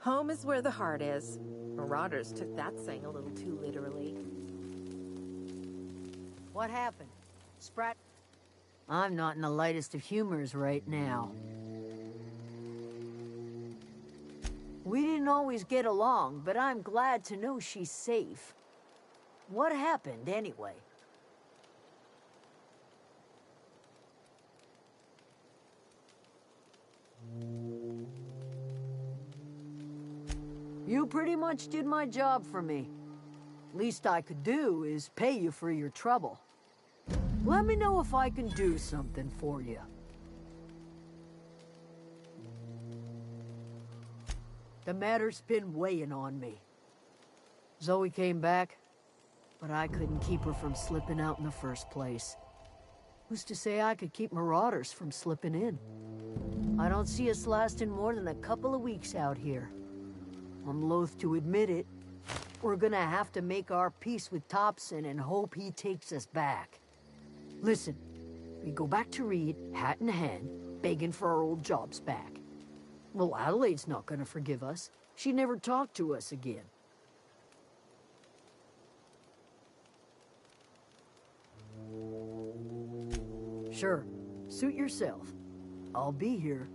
Home is where the heart is. Marauders took that saying a little too literally. What happened? Sprat? I'm not in the lightest of humors right now. We didn't always get along, but I'm glad to know she's safe. What happened, anyway? You pretty much did my job for me. Least I could do is pay you for your trouble. Let me know if I can do something for you. The matter's been weighing on me. Zoe came back, but I couldn't keep her from slipping out in the first place. Who's to say I could keep marauders from slipping in? I don't see us lasting more than a couple of weeks out here. I'm loath to admit it. We're gonna have to make our peace with Thompson and hope he takes us back. Listen, we go back to Reed, hat in hand, begging for our old jobs back. Well, Adelaide's not gonna forgive us. She never talked to us again. Sure, suit yourself. I'll be here.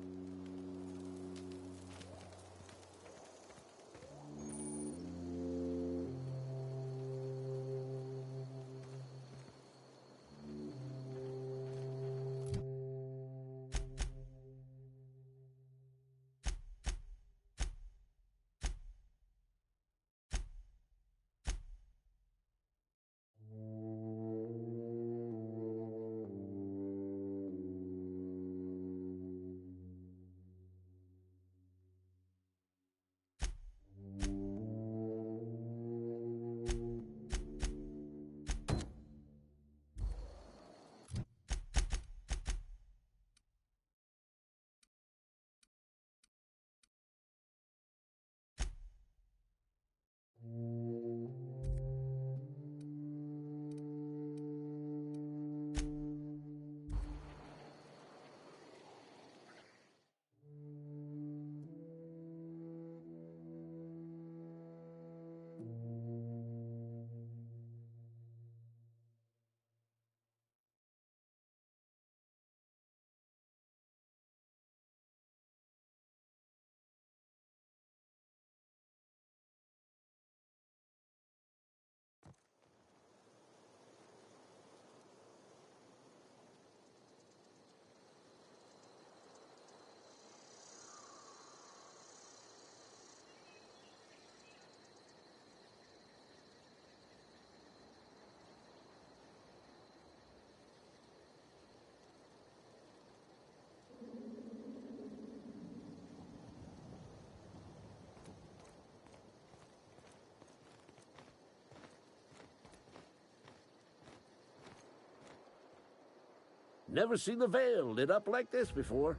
Never seen the Vale lit up like this before.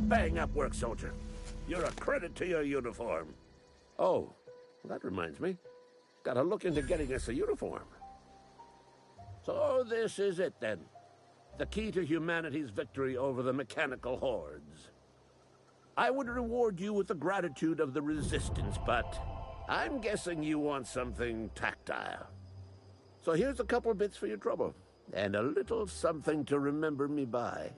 Bang up work, soldier. You're a credit to your uniform. Oh, that reminds me. Gotta look into getting us a uniform. So this is it, then. The key to humanity's victory over the mechanical hordes. I would reward you with the gratitude of the Resistance, but I'm guessing you want something tactile. So here's a couple of bits for your trouble, and a little something to remember me by.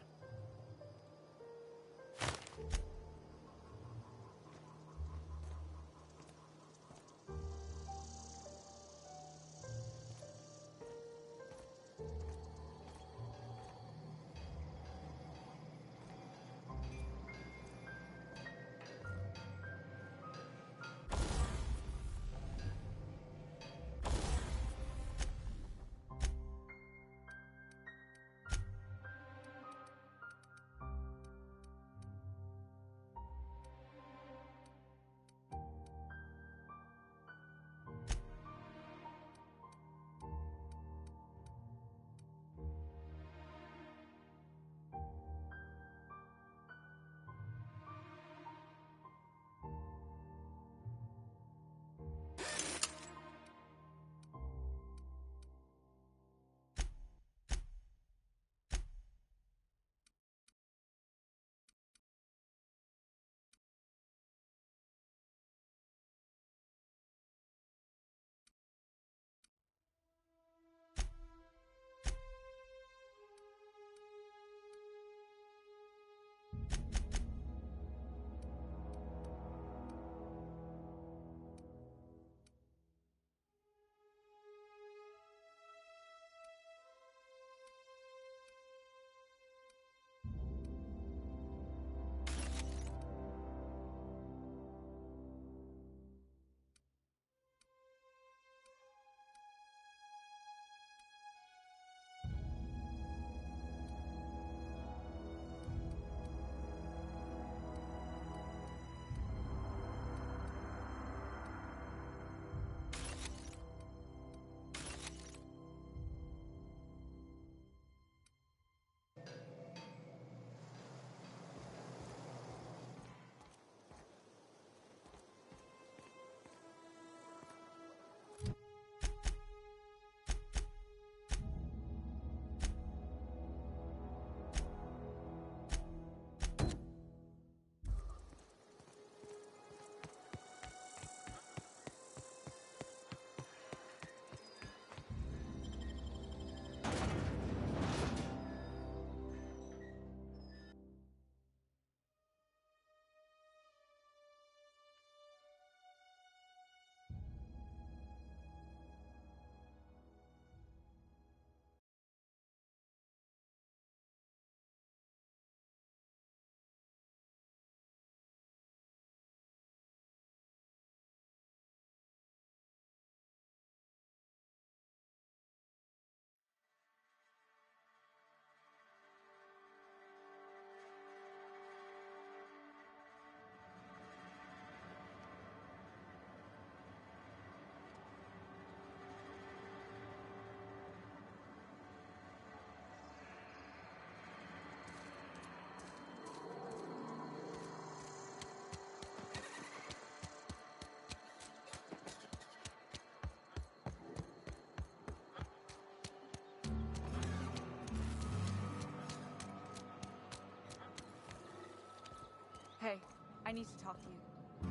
I need to talk to you.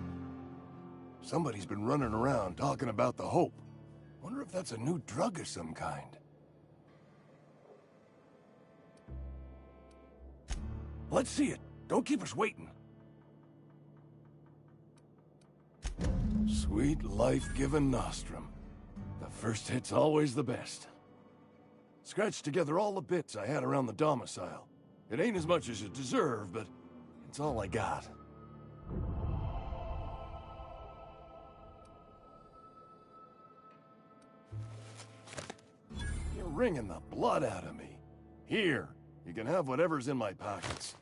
Somebody's been running around talking about the Hope. Wonder if that's a new drug of some kind. Let's see it. Don't keep us waiting. Sweet life-giving nostrum. The first hit's always the best. Scratched together all the bits I had around the domicile. It ain't as much as you deserve, but it's all I got. You're wringing the blood out of me. Here, you can have whatever's in my pockets.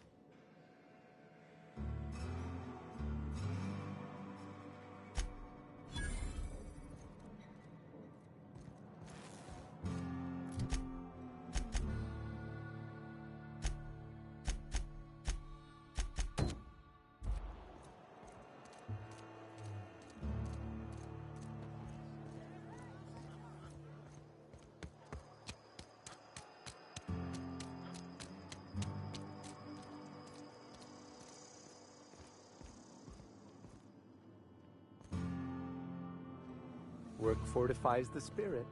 Work fortifies the spirit.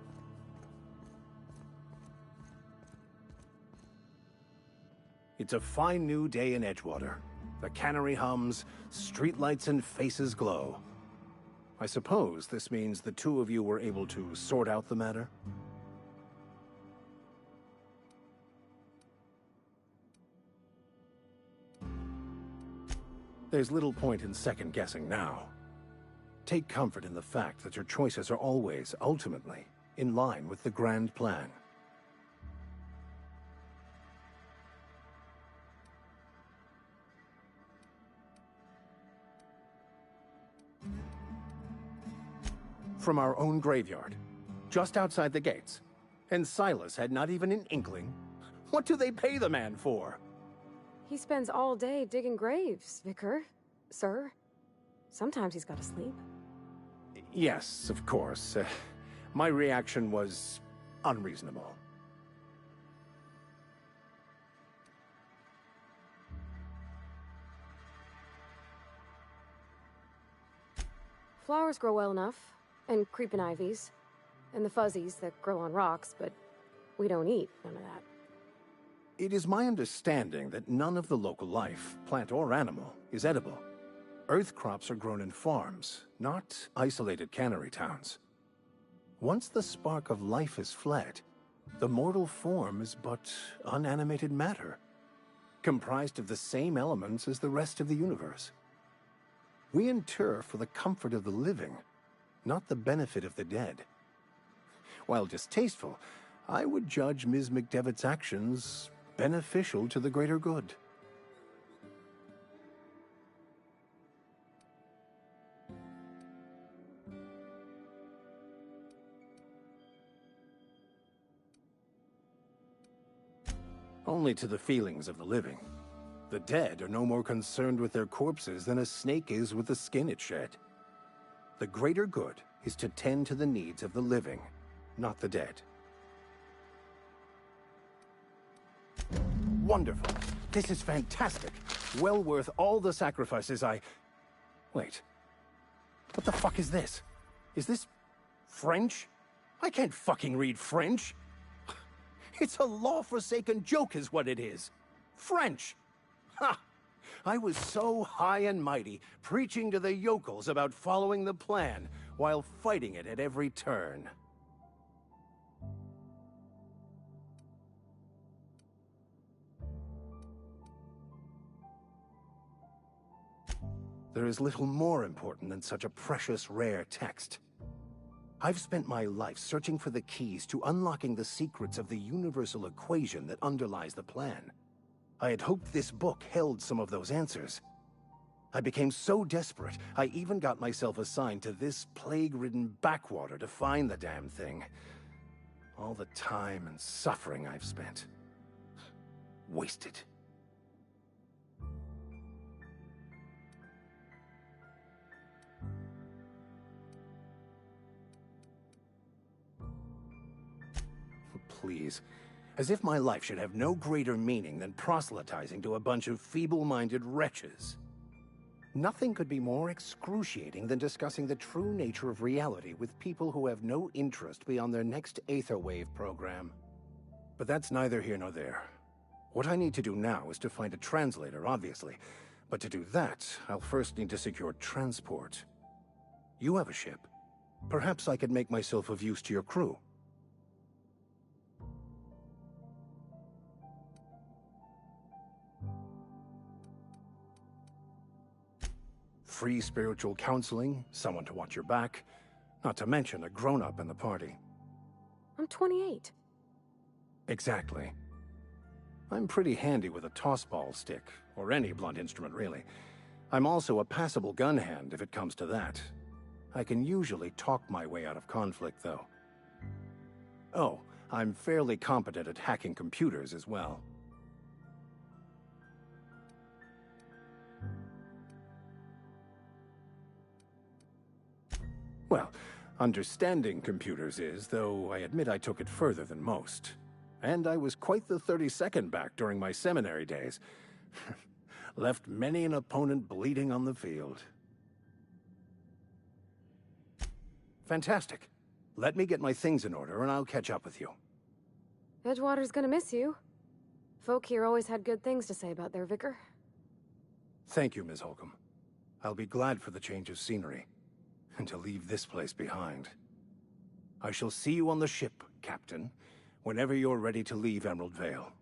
It's a fine new day in Edgewater. The cannery hums, streetlights and faces glow. I suppose this means the two of you were able to sort out the matter? There's little point in second-guessing now. Take comfort in the fact that your choices are always, ultimately, in line with the grand plan. From our own graveyard, just outside the gates. And Silas had not even an inkling. What do they pay the man for? He spends all day digging graves, Vicar. Sir. Sometimes he's got to sleep. Yes, of course. My reaction was unreasonable. Flowers grow well enough, and creeping ivies, and the fuzzies that grow on rocks, but we don't eat none of that. It is my understanding that none of the local life, plant or animal, is edible. Earth crops are grown in farms, not isolated cannery towns. Once the spark of life is fled, the mortal form is but unanimated matter, comprised of the same elements as the rest of the universe. We inter for the comfort of the living, not the benefit of the dead. While distasteful, I would judge Ms. McDevitt's actions beneficial to the greater good. Only to the feelings of the living. The dead are no more concerned with their corpses than a snake is with the skin it shed. The greater good is to tend to the needs of the living, not the dead. Wonderful. This is fantastic. Well worth all the sacrifices I... Wait. What the fuck is this? Is this French? I can't fucking read French. It's a law-forsaken joke is what it is. French! Ha! I was so high and mighty, preaching to the yokels about following the plan, while fighting it at every turn. There is little more important than such a precious, rare text. I've spent my life searching for the keys to unlocking the secrets of the universal equation that underlies the plan. I had hoped this book held some of those answers. I became so desperate, I even got myself assigned to this plague-ridden backwater to find the damn thing. All the time and suffering I've spent. Wasted. Please. As if my life should have no greater meaning than proselytizing to a bunch of feeble-minded wretches. Nothing could be more excruciating than discussing the true nature of reality with people who have no interest beyond their next Aetherwave program. But that's neither here nor there. What I need to do now is to find a translator, obviously. But to do that, I'll first need to secure transport. You have a ship. Perhaps I could make myself of use to your crew. Free spiritual counseling, someone to watch your back, not to mention a grown-up in the party. I'm 28. Exactly. I'm pretty handy with a tossball stick, or any blunt instrument, really. I'm also a passable gun hand, if it comes to that. I can usually talk my way out of conflict, though. Oh, I'm fairly competent at hacking computers as well. Well, understanding computers is, though I admit I took it further than most. And I was quite the 32nd back during my seminary days. Left many an opponent bleeding on the field. Fantastic. Let me get my things in order and I'll catch up with you. Edgewater's gonna miss you. Folk here always had good things to say about their vicar. Thank you, Ms. Holcomb. I'll be glad for the change of scenery. And to leave this place behind. I shall see you on the ship, Captain, whenever you're ready to leave Emerald Vale.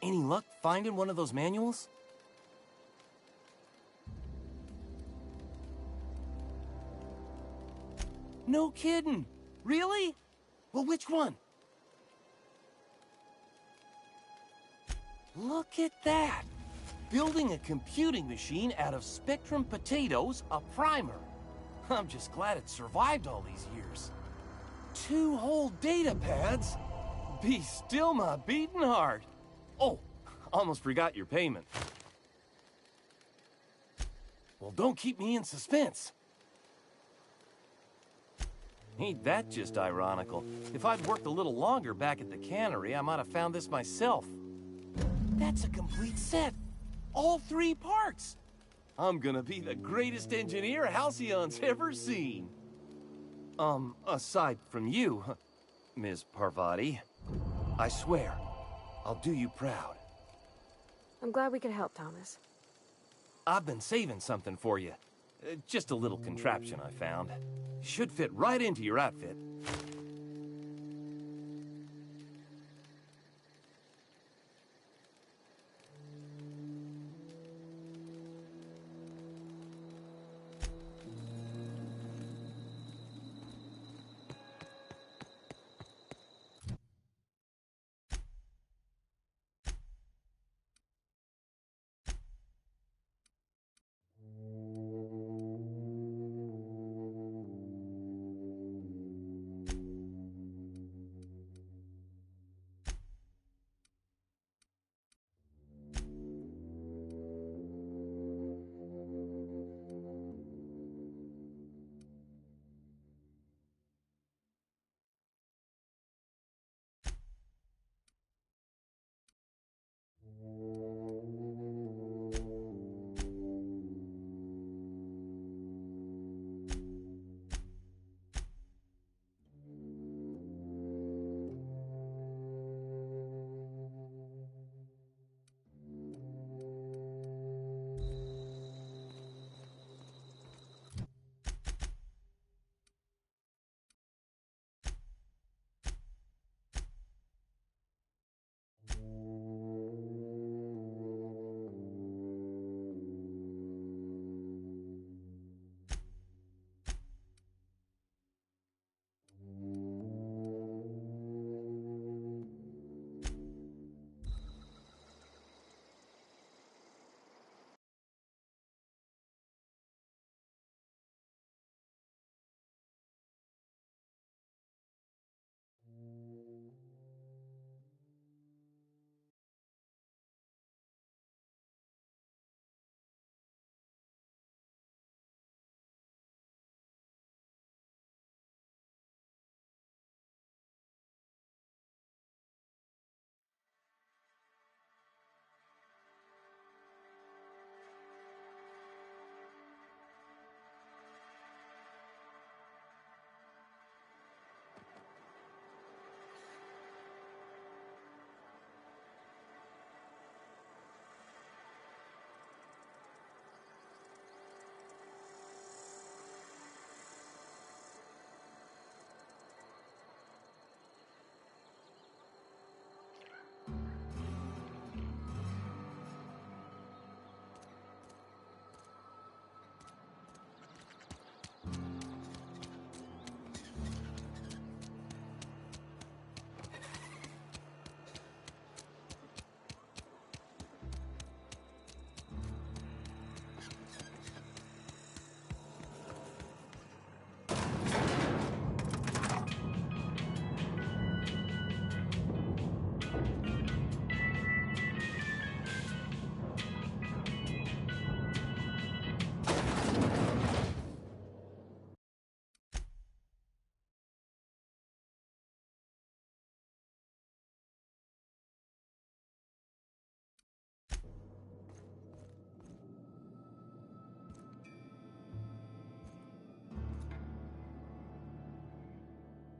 Any luck finding one of those manuals? No kidding! Really? Well, which one? Look at that! Building a computing machine out of Spectrum potatoes, a primer. I'm just glad it survived all these years. 2 whole data pads? Be still my beating heart. Oh, almost forgot your payment. Well, don't keep me in suspense. Ain't that just ironical? If I'd worked a little longer back at the cannery, I might have found this myself. That's a complete set. All 3 parts. I'm gonna be the greatest engineer Halcyon's ever seen. Aside from you, Ms. Parvati, I swear, I'll do you proud. I'm glad we could help, Thomas. I've been saving something for you. Just a little contraption I found. Should fit right into your outfit.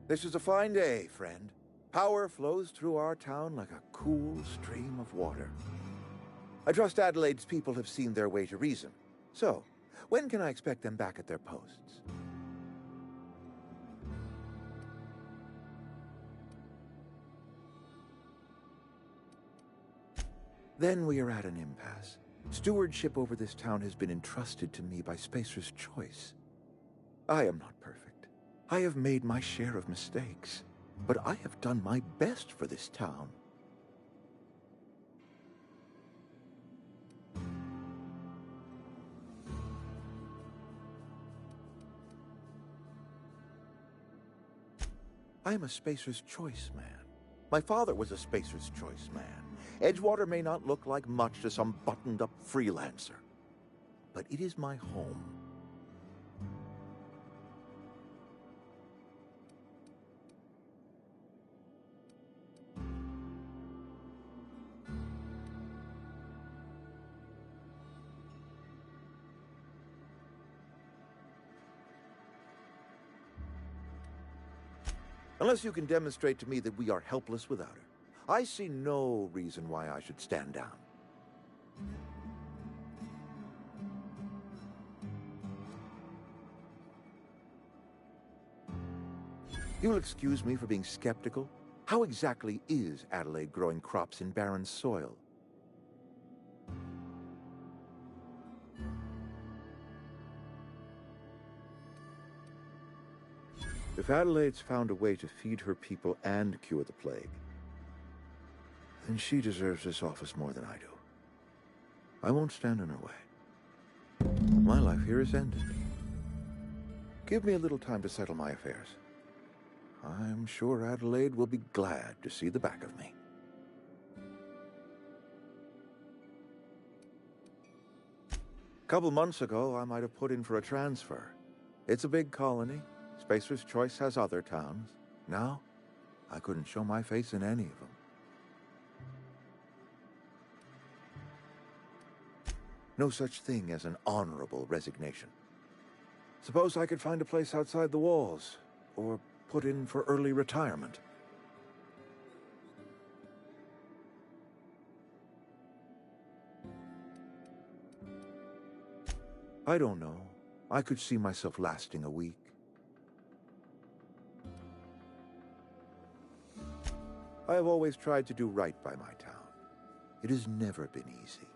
This is a fine day, friend. Power flows through our town like a cool stream of water. I trust Adelaide's people have seen their way to reason. So, when can I expect them back at their posts? Then we are at an impasse. Stewardship over this town has been entrusted to me by Spacer's Choice. I am not perfect. I have made my share of mistakes, but I have done my best for this town. I am a Spacer's Choice man. My father was a Spacer's Choice man. Edgewater may not look like much to some buttoned-up freelancer, but it is my home. Unless you can demonstrate to me that we are helpless without her, I see no reason why I should stand down. You'll excuse me for being skeptical. How exactly is Adelaide growing crops in barren soil? If Adelaide's found a way to feed her people and cure the plague, then she deserves this office more than I do. I won't stand in her way. My life here is ended. Give me a little time to settle my affairs. I'm sure Adelaide will be glad to see the back of me. A couple months ago, I might have put in for a transfer. It's a big colony. Spacer's Choice has other towns. Now, I couldn't show my face in any of them. No such thing as an honorable resignation. Suppose I could find a place outside the walls, or put in for early retirement. I don't know. I could see myself lasting a week. I have always tried to do right by my town. It has never been easy.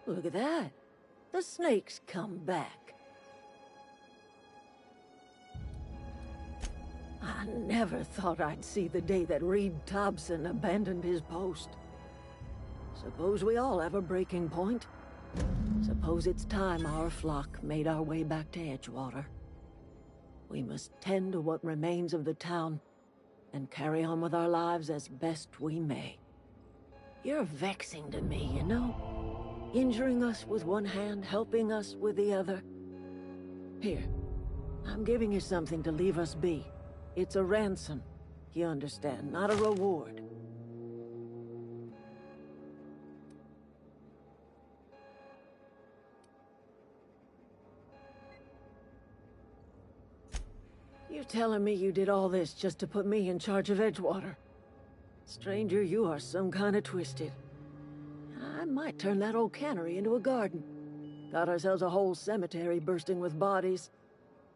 Look at that. The snake's come back. I never thought I'd see the day that Reed Thompson abandoned his post. Suppose we all have a breaking point. Suppose it's time our flock made our way back to Edgewater. We must tend to what remains of the town and carry on with our lives as best we may. You're vexing to me, you know? Injuring us with one hand, helping us with the other. Here, I'm giving you something to leave us be. It's a ransom, you understand, not a reward. You're telling me you did all this just to put me in charge of Edgewater? Stranger, you are some kind of twisted. I might turn that old cannery into a garden. Got ourselves a whole cemetery bursting with bodies.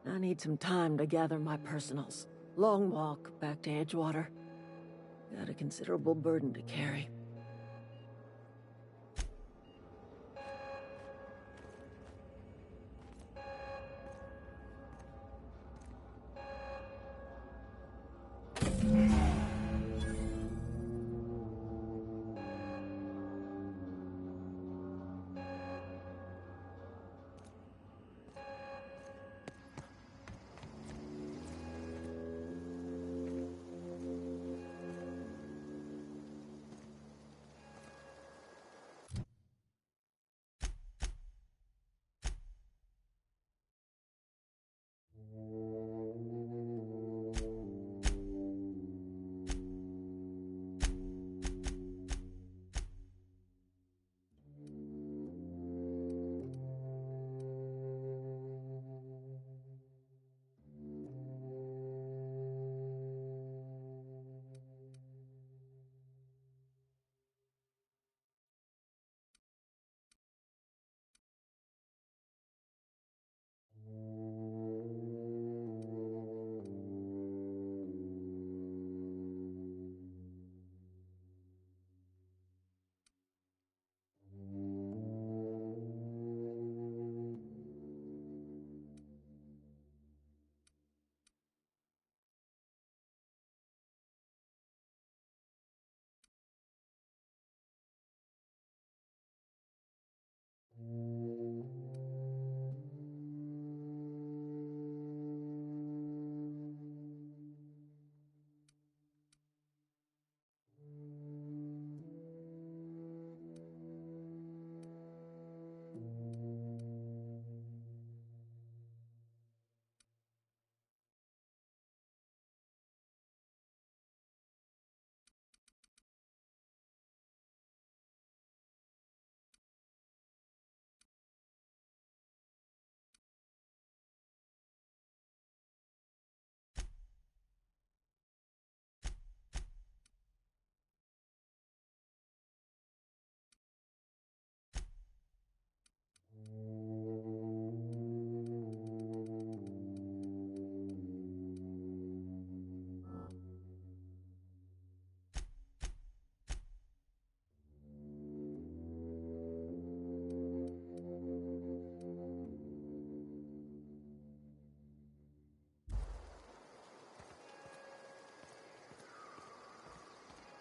I need some time to gather my personals. Long walk back to Edgewater. Got a considerable burden to carry.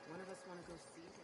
One of us want to go see it.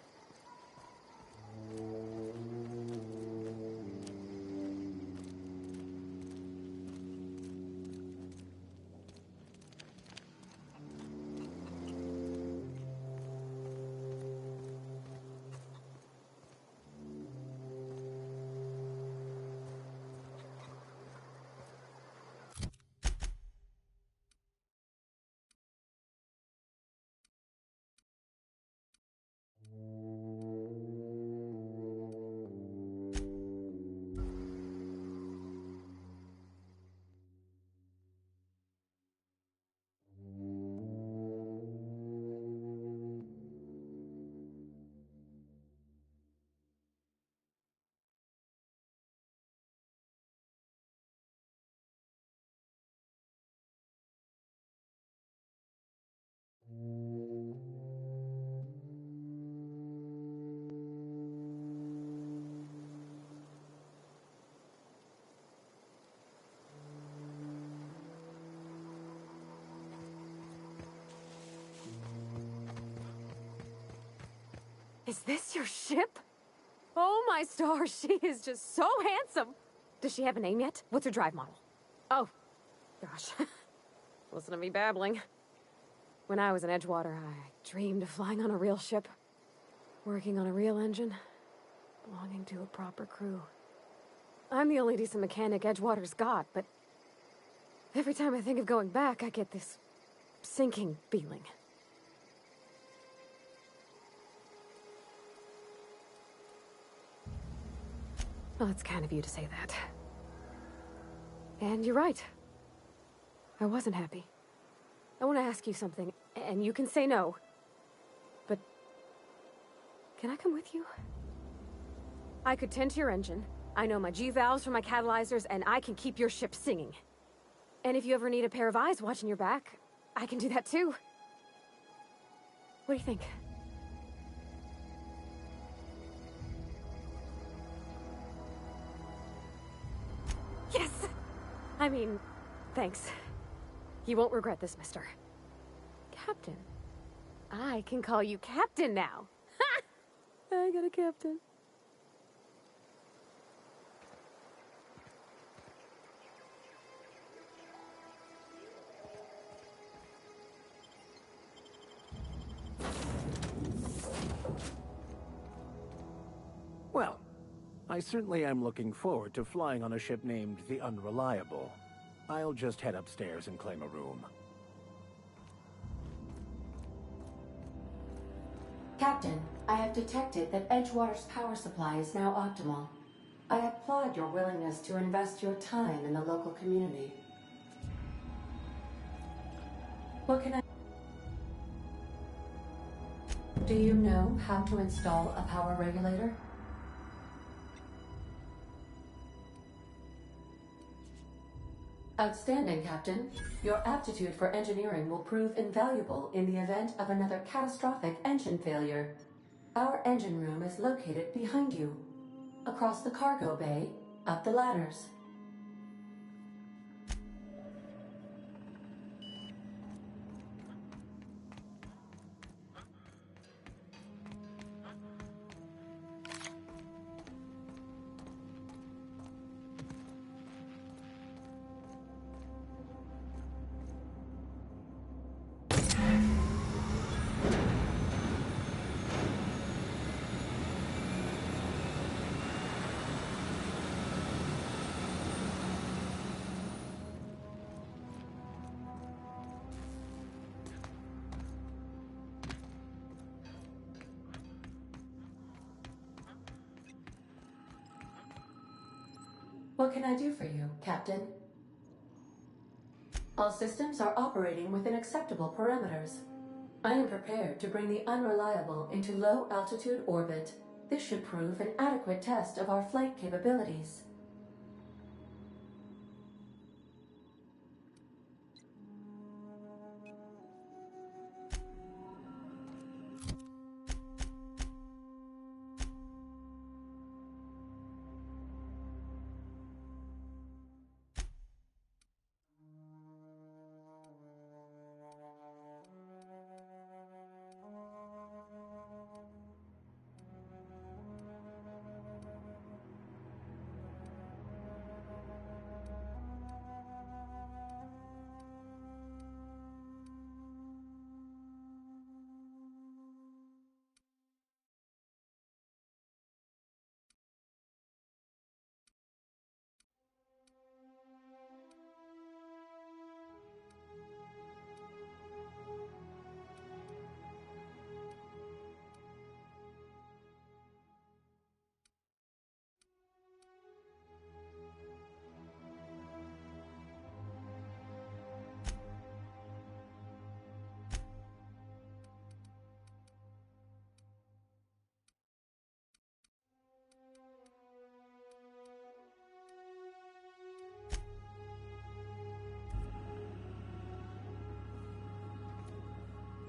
Is this your ship? Oh my stars, she is just so handsome. Does she have a name yet? What's her drive model? Oh, gosh. Listen to me babbling. When I was in Edgewater, I dreamed of flying on a real ship, working on a real engine, belonging to a proper crew. I'm the only decent mechanic Edgewater's got, but every time I think of going back, I get this sinking feeling. Well, it's kind of you to say that. And you're right. I wasn't happy. I want to ask you something, and you can say no. But can I come with you? I could tend to your engine. I know my G-valves for my catalyzers, and I can keep your ship singing. And if you ever need a pair of eyes watching your back, I can do that too. What do you think? Yes! I mean, thanks. You won't regret this, mister. Captain. I can call you Captain now. Ha! I got a captain. Well, I certainly am looking forward to flying on a ship named the Unreliable. I'll just head upstairs and claim a room. Captain, I have detected that Edgewater's power supply is now optimal. I applaud your willingness to invest your time in the local community. What can I... Do you know how to install a power regulator? Outstanding, Captain. Your aptitude for engineering will prove invaluable in the event of another catastrophic engine failure. Our engine room is located behind you. Across the cargo bay, up the ladders. What can I do for you, Captain? All systems are operating within acceptable parameters. I am prepared to bring the Unreliable into low-altitude orbit. This should prove an adequate test of our flight capabilities.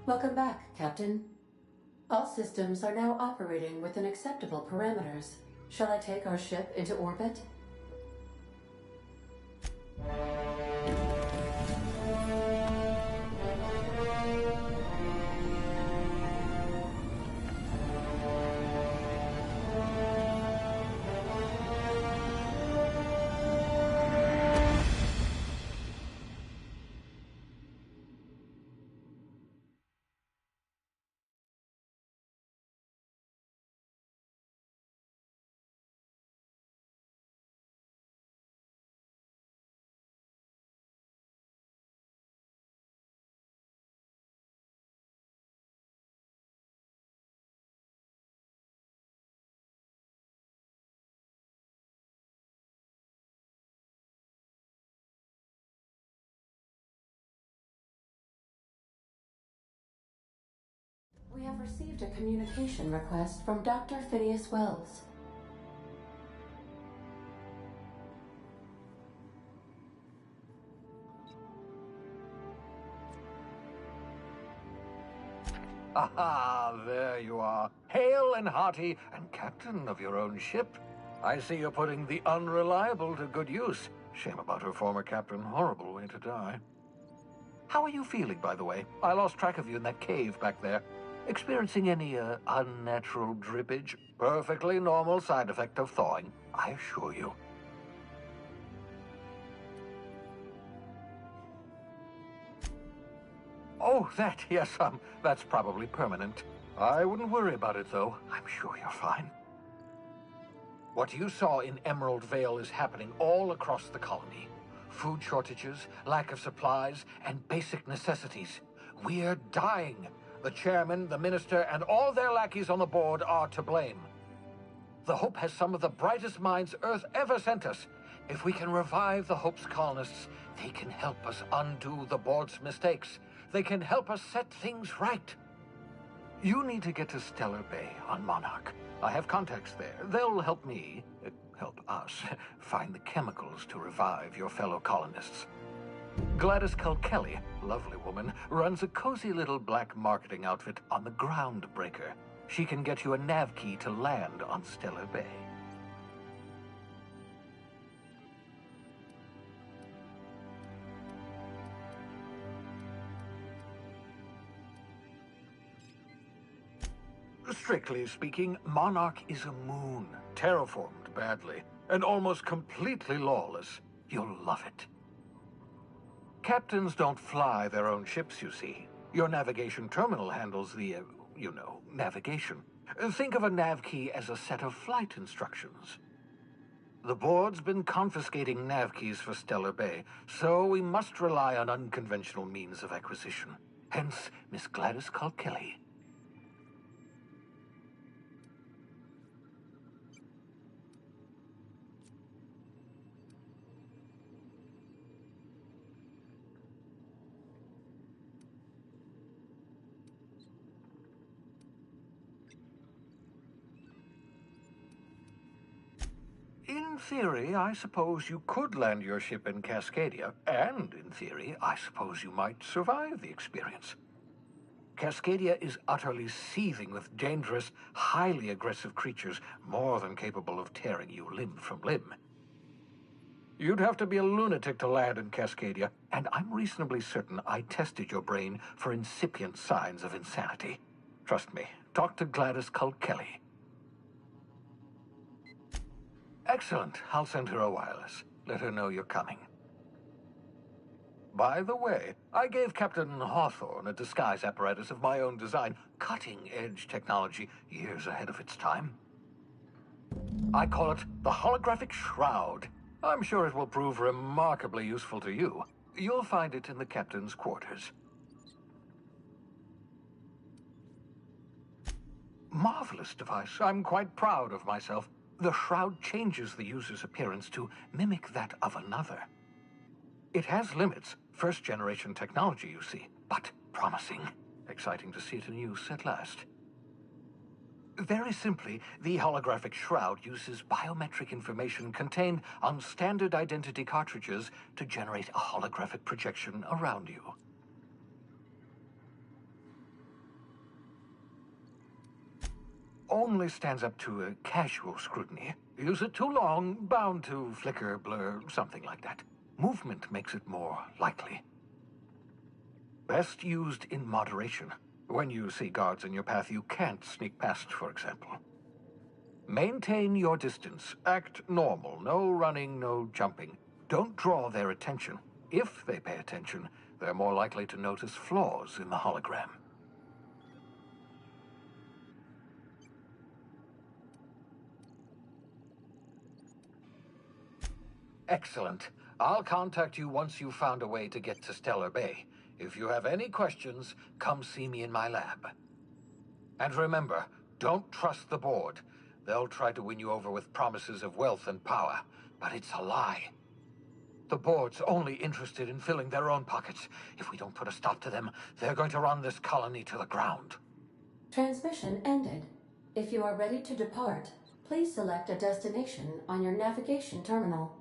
Welcome back, Captain. All systems are now operating within acceptable parameters. Shall I take our ship into orbit? have received a communication request from Dr. Phineas Wells. Aha, there you are. Hale and hearty, and captain of your own ship. I see you're putting the unreliable to good use. Shame about her former captain. Horrible way to die. How are you feeling, by the way? I lost track of you in that cave back there. Experiencing any, unnatural drippage? Perfectly normal side effect of thawing, I assure you. Oh, that, yes, that's probably permanent. I wouldn't worry about it, though. I'm sure you're fine. What you saw in Emerald Vale is happening all across the colony. Food shortages, lack of supplies, and basic necessities. We're dying. The chairman, the minister, and all their lackeys on the board are to blame. The Hope has some of the brightest minds Earth ever sent us. If we can revive the Hope's colonists, they can help us undo the board's mistakes. They can help us set things right. You need to get to Stellar Bay on Monarch. I have contacts there. They'll help me, help us, find the chemicals to revive your fellow colonists. Gladys Kelly, lovely woman, runs a cozy little black marketing outfit on the Groundbreaker. She can get you a nav key to land on Stellar Bay. Strictly speaking, Monarch is a moon, terraformed badly, and almost completely lawless. You'll love it. Captains don't fly their own ships, you see. Your navigation terminal handles the, navigation. Think of a nav key as a set of flight instructions. The board's been confiscating nav keys for Stellar Bay, so we must rely on unconventional means of acquisition. Hence, Miss Gladys Kelly. In theory, I suppose you could land your ship in Cascadia, and in theory, I suppose you might survive the experience. Cascadia is utterly seething with dangerous, highly aggressive creatures, more than capable of tearing you limb from limb. You'd have to be a lunatic to land in Cascadia, and I'm reasonably certain I tested your brain for incipient signs of insanity. Trust me, talk to Gladys Kelly. Excellent. I'll send her a wireless. Let her know you're coming. By the way, I gave Captain Hawthorne a disguise apparatus of my own design, cutting-edge technology, years ahead of its time. I call it the holographic shroud. I'm sure it will prove remarkably useful to you. You'll find it in the captain's quarters. Marvelous device. I'm quite proud of myself. The shroud changes the user's appearance to mimic that of another. It has limits, first-generation technology, you see, but promising. Exciting to see it in use at last. Very simply, the holographic shroud uses biometric information contained on standard identity cartridges to generate a holographic projection around you. Only stands up to a casual scrutiny. Use it too long, bound to flicker, blur, something like that. Movement makes it more likely. Best used in moderation. When you see guards in your path you can't sneak past, for example. Maintain your distance. Act normal. No running, no jumping. Don't draw their attention. If they pay attention, they're more likely to notice flaws in the hologram. Excellent. I'll contact you once you've found a way to get to Stellar Bay. If you have any questions, come see me in my lab. And remember, don't trust the board. They'll try to win you over with promises of wealth and power, but it's a lie. The board's only interested in filling their own pockets. If we don't put a stop to them, they're going to run this colony to the ground. Transmission ended. If you are ready to depart, please select a destination on your navigation terminal.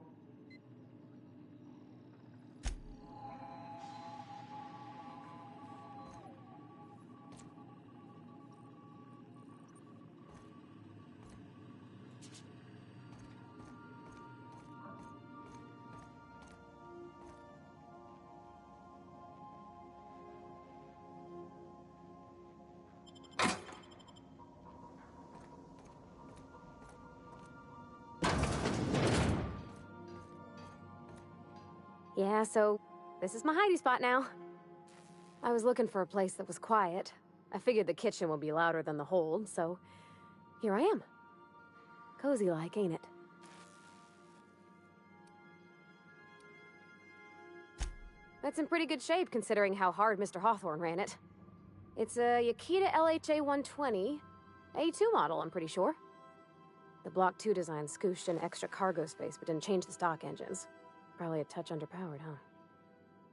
Yeah, so this is my hidey spot now. I was looking for a place that was quiet. I figured the kitchen would be louder than the hold, so here I am. Cozy-like, ain't it? That's in pretty good shape considering how hard Mr. Hawthorne ran it. It's a Yakita LHA 120, A2 model, I'm pretty sure. The Block 2 design scooshed in extra cargo space but didn't change the stock engines. Probably a touch underpowered, huh?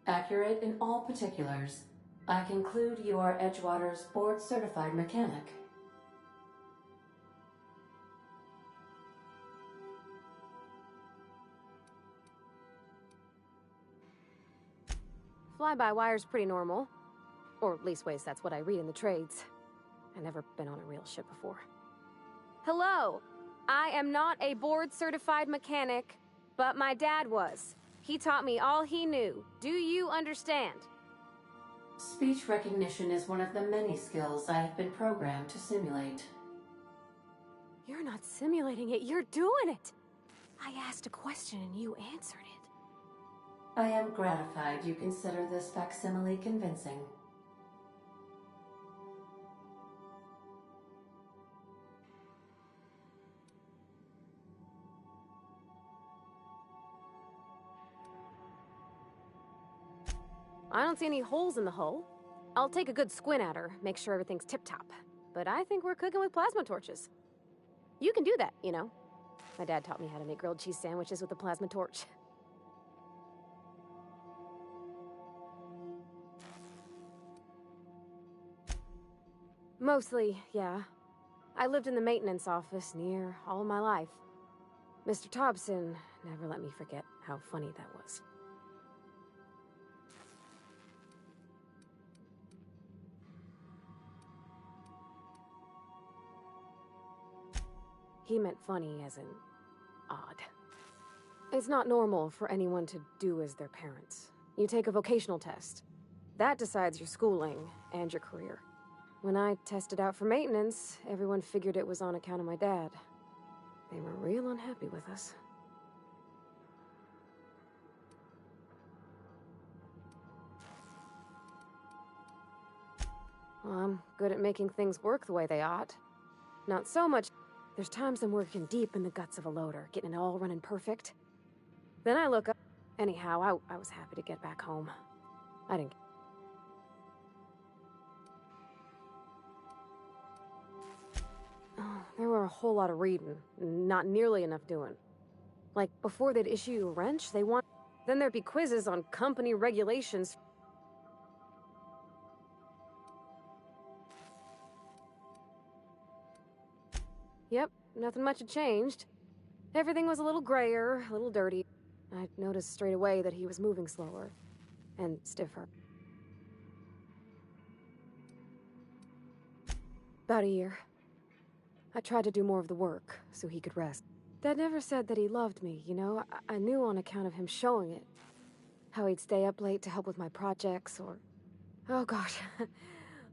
Accurate in all particulars. I conclude you are Edgewater's board-certified mechanic. Fly-by-wire's pretty normal. Or leastways, that's what I read in the trades. I've never been on a real ship before. Hello! I am not a board-certified mechanic, but my dad was. He taught me all he knew. Do you understand? Speech recognition is one of the many skills I have been programmed to simulate. You're not simulating it, you're doing it! I asked a question and you answered it. I am gratified you consider this facsimile convincing. I don't see any holes in the hull. I'll take a good squint at her, make sure everything's tip-top. But I think we're cooking with plasma torches. You can do that, you know. My dad taught me how to make grilled cheese sandwiches with a plasma torch. Mostly, yeah. I lived in the maintenance office near all of my life. Mr. Thompson never let me forget how funny that was. He meant funny as in odd. It's not normal for anyone to do as their parents. You take a vocational test. That decides your schooling and your career. When I tested out for maintenance, everyone figured it was on account of my dad. They were real unhappy with us. Well, I'm good at making things work the way they ought. Not so much. There's times I'm working deep in the guts of a loader, getting it all running perfect. Then I look up. Anyhow, I was happy to get back home. I didn't... Oh, there were a whole lot of reading, not nearly enough doing. Like, before they'd issue you a wrench, they want... Then there'd be quizzes on company regulations. Yep, nothing much had changed. Everything was a little grayer, a little dirty. I noticed straight away that he was moving slower. And stiffer. About a year. I tried to do more of the work, so he could rest. Dad never said that he loved me, you know? I knew on account of him showing it. How he'd stay up late to help with my projects, or... Oh gosh.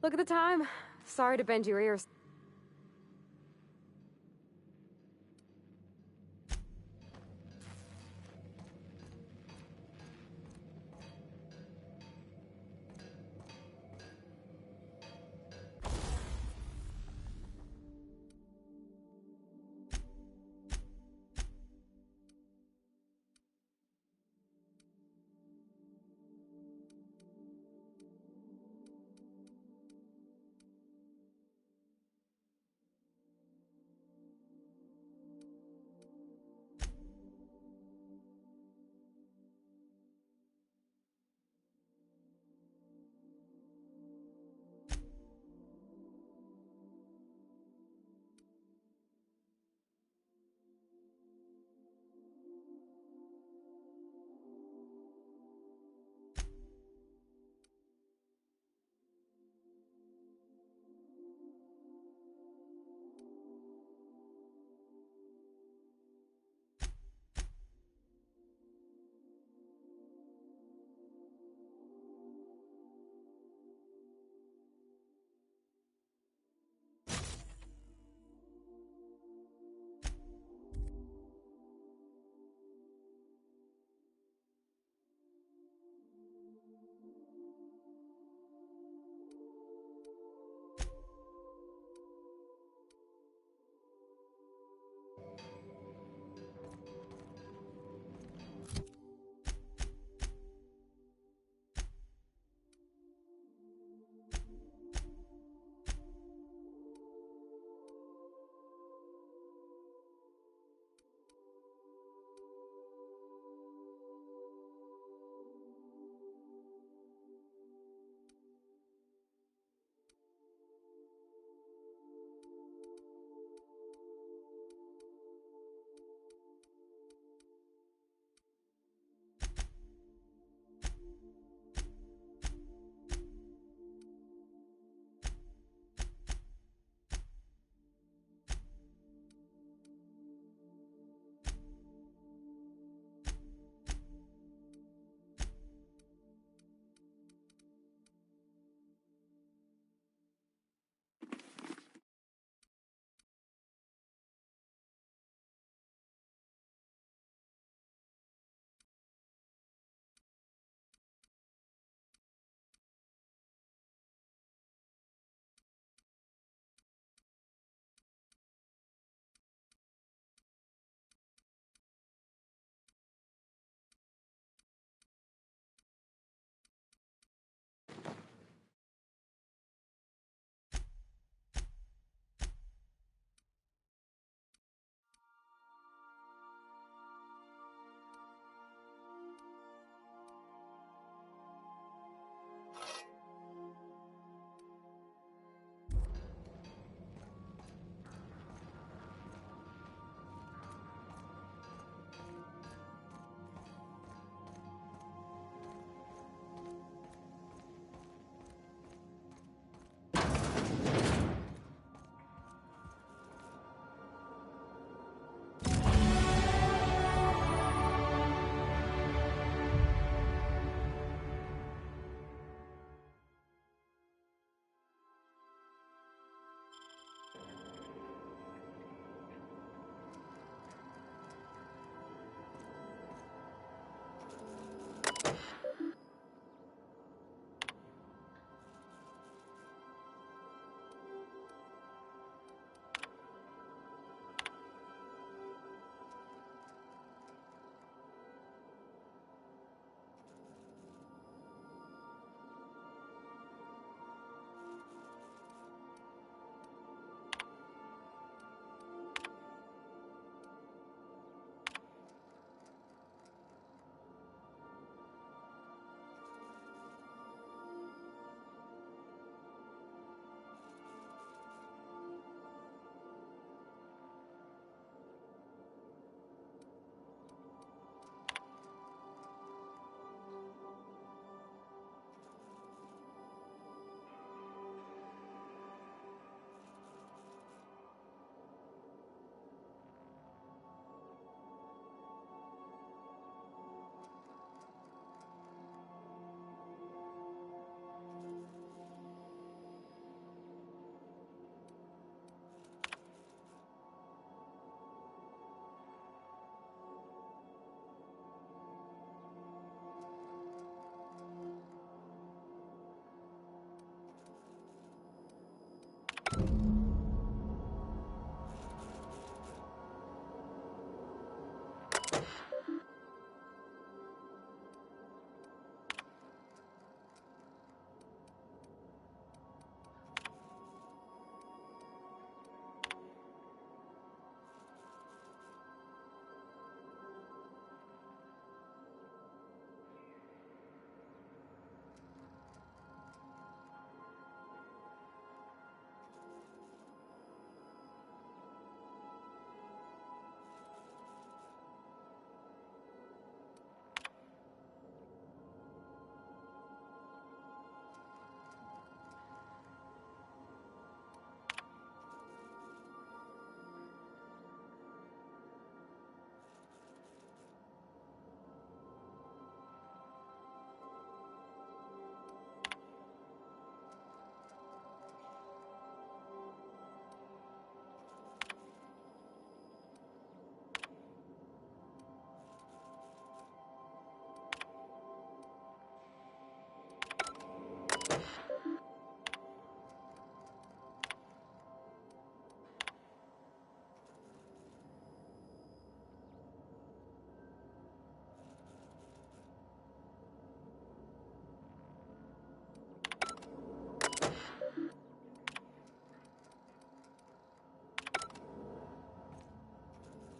Look at the time. Sorry to bend your ears.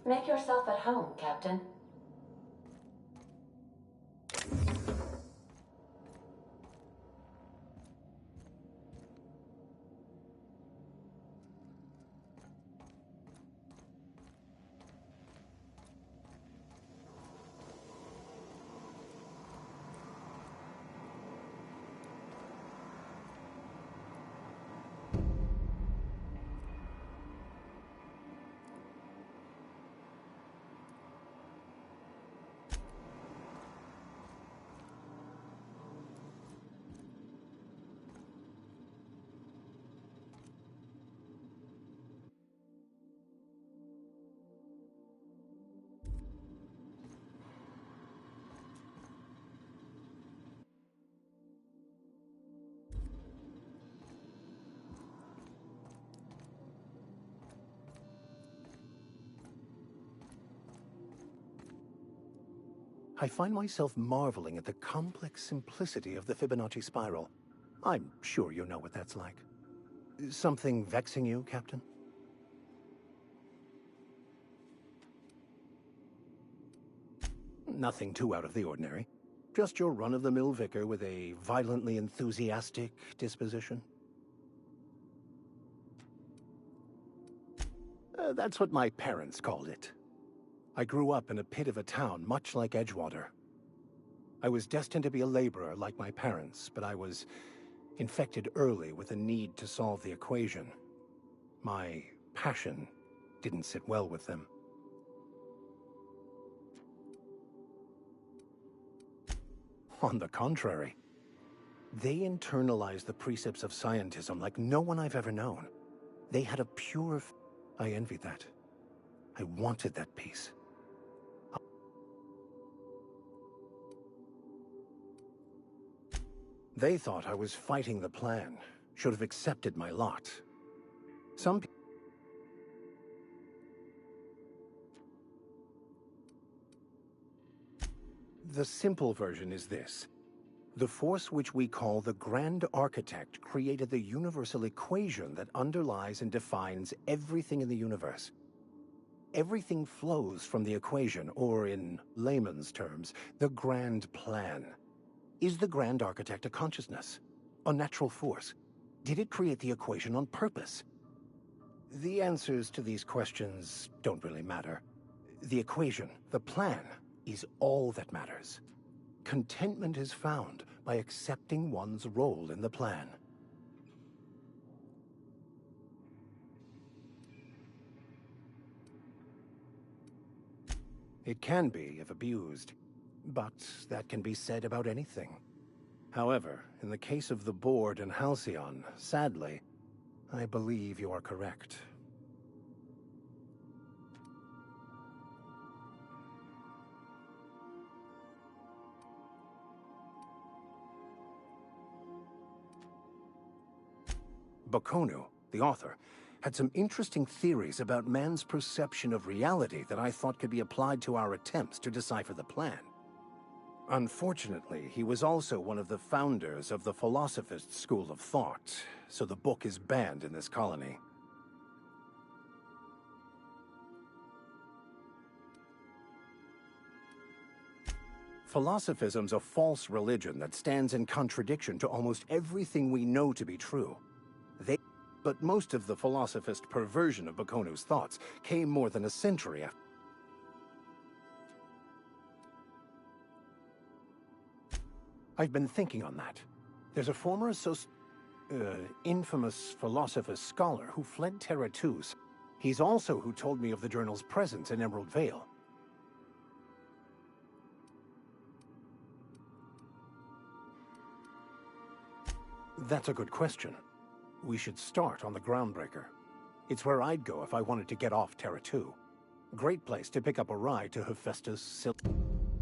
Make yourself at home, Captain. I find myself marveling at the complex simplicity of the Fibonacci spiral. I'm sure you know what that's like. Something vexing you, Captain? Nothing too out of the ordinary. Just your run-of-the-mill vicar with a violently enthusiastic disposition. That's what my parents called it. I grew up in a pit of a town, much like Edgewater. I was destined to be a laborer like my parents, but I was infected early with a need to solve the equation. My passion didn't sit well with them. On the contrary, they internalized the precepts of scientism like no one I've ever known. They had a pure... I envied that. I wanted that peace. They thought I was fighting the plan, should have accepted my lot. Some people... The simple version is this. The force which we call the Grand Architect created the universal equation that underlies and defines everything in the universe. Everything flows from the equation, or in layman's terms, the grand plan. Is the Grand Architect a consciousness? A natural force? Did it create the equation on purpose? The answers to these questions don't really matter. The equation, the plan, is all that matters. Contentment is found by accepting one's role in the plan. It can be if abused, but that can be said about anything. However, in the case of the board and Halcyon, sadly, I believe you are correct. Bakonu, the author, had some interesting theories about man's perception of reality that I thought could be applied to our attempts to decipher the plan. Unfortunately, he was also one of the founders of the Philosophist school of thought, so the book is banned in this colony. Philosophism's a false religion that stands in contradiction to almost everything we know to be true. But most of the philosophist perversion of Bakonu's thoughts came more than a century after. I've been thinking on that. There's a former infamous philosophist scholar who fled Terra 2. He's also who told me of the journal's presence in Emerald Vale. That's a good question. We should start on the Groundbreaker. It's where I'd go if I wanted to get off Terra 2. Great place to pick up a ride to Hephaestus.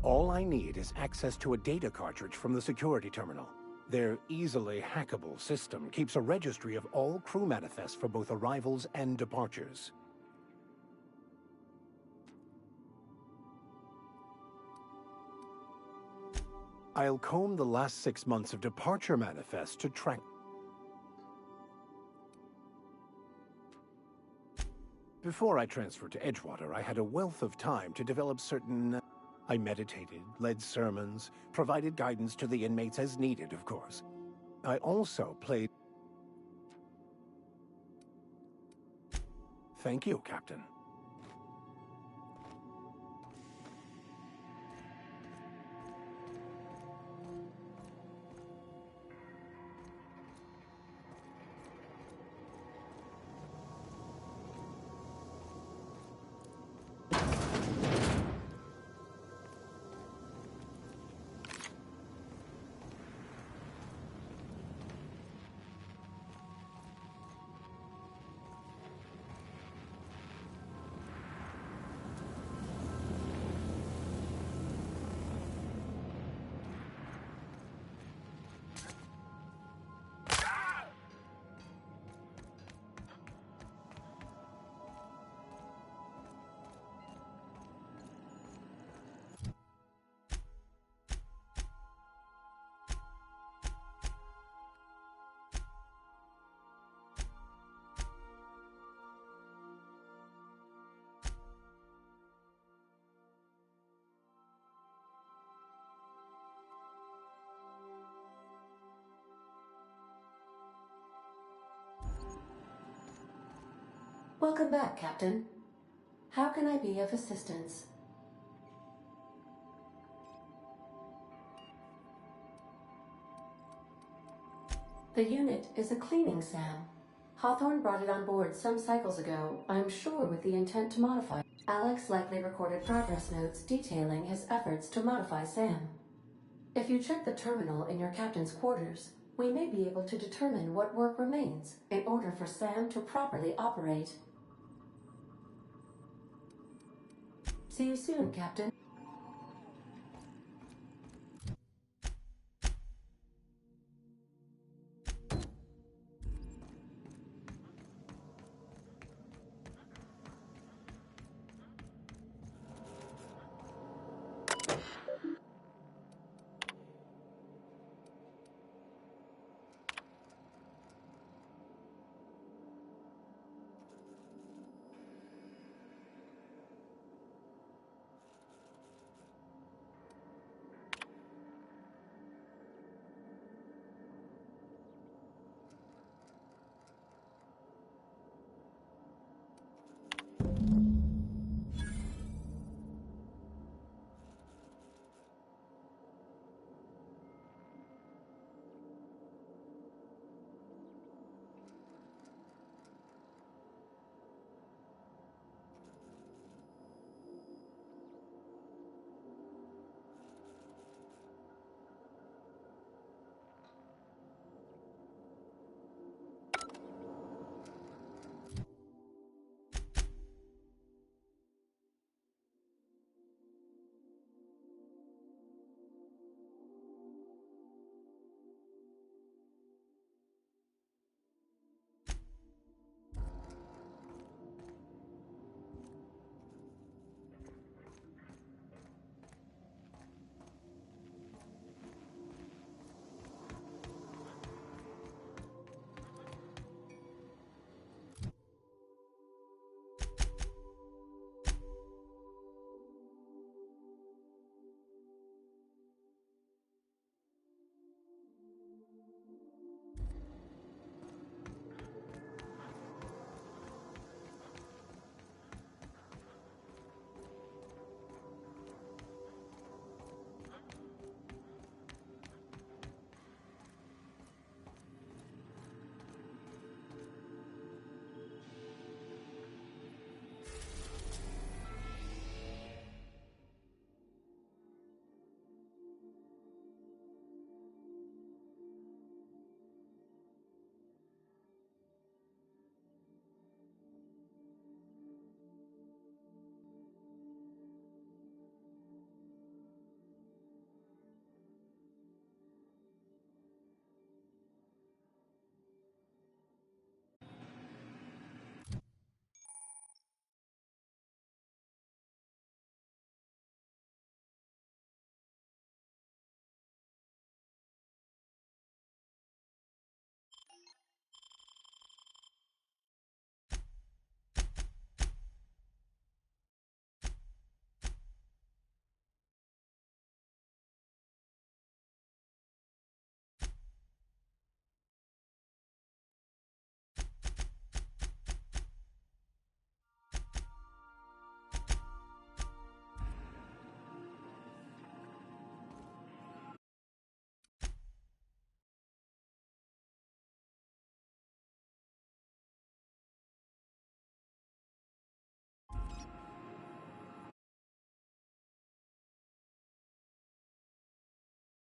All I need is access to a data cartridge from the security terminal. Their easily hackable system keeps a registry of all crew manifests for both arrivals and departures. I'll comb the last 6 months of departure manifests to track. Before I transferred to Edgewater, I had a wealth of time to develop certain... I meditated, led sermons, provided guidance to the inmates as needed, of course. I also played... Thank you, Captain. Welcome back, Captain. How can I be of assistance? The unit is a cleaning SAM. Hawthorne brought it on board some cycles ago, I'm sure with the intent to modify. Alex likely recorded progress notes detailing his efforts to modify SAM. If you check the terminal in your captain's quarters, we may be able to determine what work remains in order for SAM to properly operate. See you soon, Captain.